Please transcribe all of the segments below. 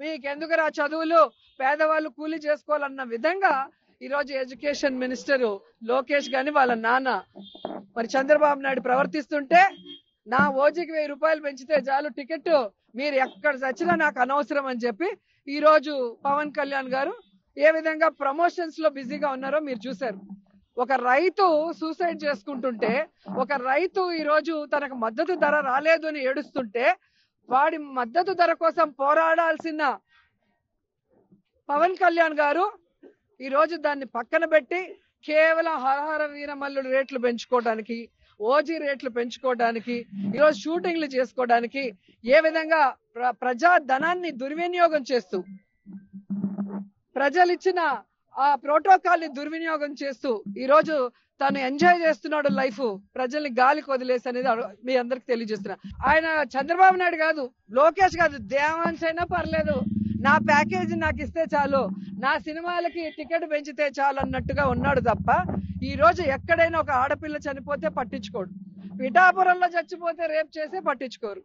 నీకెందుకురా చదువులు, పేదవాళ్ళు కూలీ చేసుకోవాలన్న విధంగా ఈ రోజు ఎడ్యుకేషన్ మినిస్టర్ లోకేష్ గాని వాళ్ళ నాన్న మరి చంద్రబాబు నాయుడు ప్రవర్తిస్తుంటే, నా ఓజీకి 1000 రూపాయలు పెంచితే చాలు టికెట్, మీరు ఎక్కడ చచ్చినా నాకు అనవసరం అని చెప్పి ఈ రోజు పవన్ కళ్యాణ్ గారు ఏ విధంగా ప్రమోషన్స్ లో బిజీగా ఉన్నారో మీరు చూశారు. ఒక రైతు సూసైడ్ చేసుకుంటుంటే, ఒక రైతు ఈ రోజు తనకు మద్దతు ధర రాలేదు అని ఏడుస్తుంటే, వాడి మద్దతు ధర కోసం పోరాడాల్సిన పవన్ కళ్యాణ్ గారు ఈ రోజు దాన్ని పక్కన పెట్టి కేవలం హరహర వీరమల్లుడు రేట్లు పెంచుకోవడానికి, ఓజీ రేట్లు పెంచుకోవడానికి, ఈరోజు షూటింగ్లు చేసుకోవడానికి ఏ విధంగా ప్రజా ధనాన్ని దుర్వినియోగం చేస్తూ, ప్రజలు ఇచ్చిన ఆ ప్రోటోకాల్ ని దుర్వినియోగం చేస్తూ ఈ రోజు తను ఎంజాయ్ చేస్తున్నాడు లైఫ్, ప్రజల్ని గాలికి వదిలేసి అనేది మీ అందరికి తెలియజేస్తున్నా. ఆయన చంద్రబాబు నాయుడు కాదు, లోకేష్ కాదు, దేవాన్స్ అయినా పర్లేదు, నా ప్యాకేజీ నాకు ఇస్తే చాలు, నా సినిమాలకి టికెట్ పెంచితే చాలు అన్నట్టుగా ఉన్నాడు తప్ప, ఈ రోజు ఎక్కడైనా ఒక ఆడపిల్ల చనిపోతే పట్టించుకోడు, పిఠాపురంలో చచ్చిపోతే రేప్ చేసే పట్టించుకోరు,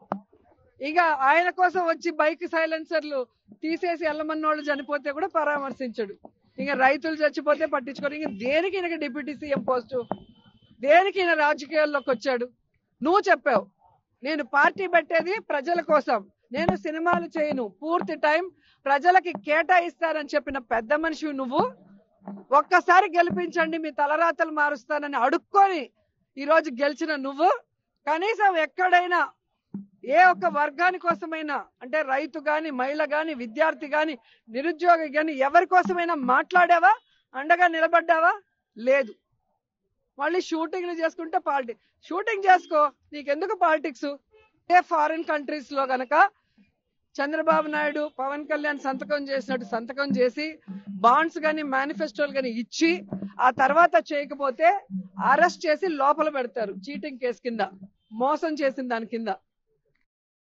ఇక ఆయన కోసం వచ్చి బైక్ సైలెన్సర్లు తీసేసి ఎల్లమన్నోళ్ళు చనిపోతే కూడా పరామర్శించడు, ఇంకా రైతులు చచ్చిపోతే పట్టించుకోరు. ఇంకా దేనికి ఈయనకి డిప్యూటీ సీఎం పోస్టు, దేనికి ఈయన రాజకీయాల్లోకి వచ్చాడు? నువ్వు చెప్పావు నేను పార్టీ పెట్టేది ప్రజల కోసం, నేను సినిమాలు చేయను, పూర్తి టైం ప్రజలకి కేటాయిస్తానని చెప్పిన పెద్ద మనిషి నువ్వు. ఒక్కసారి గెలిపించండి మీ తలరాతలు మారుస్తానని అడుక్కొని ఈ రోజు గెలిచిన నువ్వు కనీసం ఎక్కడైనా ఏ ఒక్క వర్గాని కోసమైనా, అంటే రైతు గాని, మహిళ గాని, విద్యార్థి గాని, నిరుద్యోగి గాని ఎవరి కోసమైనా మాట్లాడావా, అండగా నిలబడ్డావా? లేదు. మళ్ళీ షూటింగ్లు చేసుకుంటే షూటింగ్ చేసుకో, నీకెందుకు పాలిటిక్స్? ఏ ఫారిన్ కంట్రీస్ లో గనక చంద్రబాబు నాయుడు పవన్ కళ్యాణ్ సంతకం చేసినట్టు సంతకం చేసి బాండ్స్ గాని మేనిఫెస్టోలు గాని ఇచ్చి ఆ తర్వాత చేయకపోతే అరెస్ట్ చేసి లోపల పెడతారు చీటింగ్ కేసు కింద, మోసం చేసిన దాని కింద.